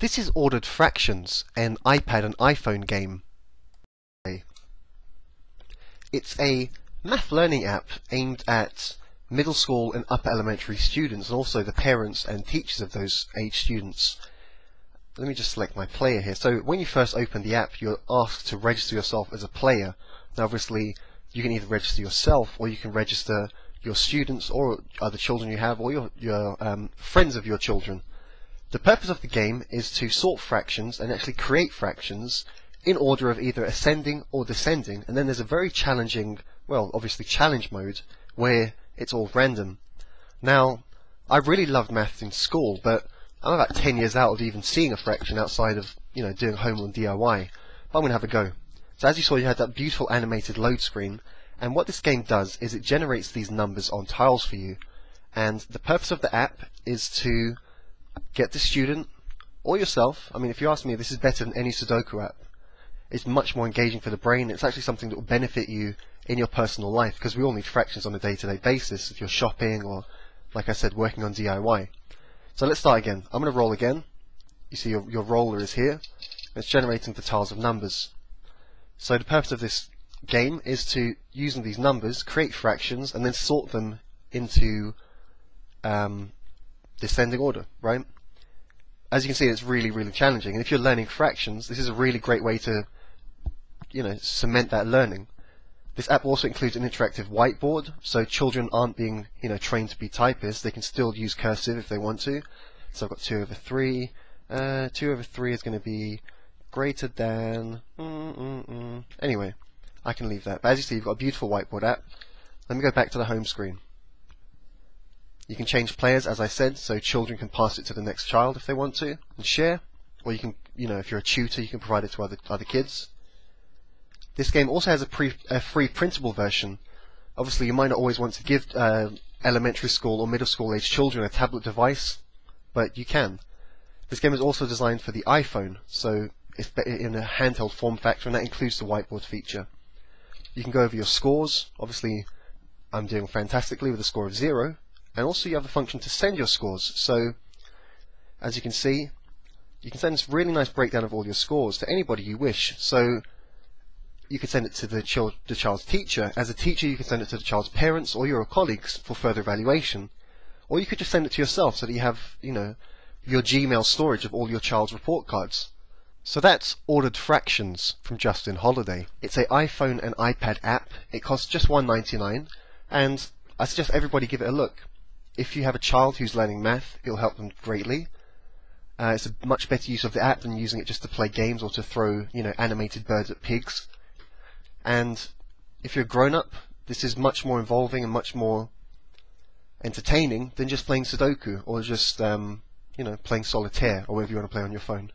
This is Ordered Fractions, an iPad and iPhone game. It's a math learning app aimed at middle school and upper elementary students, and also the parents and teachers of those age students. Let me just select my player here. So when you first open the app, you're asked to register yourself as a player. Now obviously you can either register yourself, or you can register your students or other children you have, or your friends of your children. The purpose of the game is to sort fractions and actually create fractions in order of either ascending or descending, and then there's a very challenging, well, obviously challenge mode, where it's all random. Now, I really loved maths in school, but I'm about 10 years out of even seeing a fraction outside of, doing homework DIY. But I'm going to have a go. So as you saw, you had that beautiful animated load screen, and what this game does is it generates these numbers on tiles for you. And the purpose of the app is to get the student or yourself. I mean, if you ask me, this is better than any Sudoku app. It's much more engaging for the brain. It's actually something that will benefit you in your personal life, because we all need fractions on a day-to-day basis if you're shopping or, like I said, working on DIY. So let's start again. I'm going to roll again. You see your roller is here. It's generating the tiles of numbers. So the purpose of this game is to, using these numbers, create fractions and then sort them into descending order, right? As you can see, it's really, really challenging. And if you're learning fractions, this is a really great way to, cement that learning. This app also includes an interactive whiteboard, so children aren't being, trained to be typists. They can still use cursive if they want to. So I've got 2 over 3. 2 over 3 is going to be greater than... Anyway, I can leave that. But as you see, you've got a beautiful whiteboard app. Let me go back to the home screen. You can change players, as I said, so children can pass it to the next child if they want to, and share. Or you can, if you're a tutor, you can provide it to other kids. This game also has a free printable version. Obviously, you might not always want to give elementary school or middle school age children a tablet device, but you can. This game is also designed for the iPhone, so it's in a handheld form factor, and that includes the whiteboard feature. You can go over your scores. Obviously, I'm doing fantastically with a score of 0. And also you have the function to send your scores. So, as you can see, you can send this really nice breakdown of all your scores to anybody you wish. So, you can send it to the child's teacher. As a teacher, you can send it to the child's parents or your colleagues for further evaluation. Or you could just send it to yourself so that you have, your Gmail storage of all your child's report cards. So that's Ordered Fractions from Justin Holiday. It's an iPhone and iPad app. It costs just $1.99, and I suggest everybody give it a look. If you have a child who's learning math, it'll help them greatly. It's a much better use of the app than using it just to play games or to throw, animated birds at pigs. And if you're a grown-up, this is much more involving and much more entertaining than just playing Sudoku or just, playing solitaire or whatever you want to play on your phone.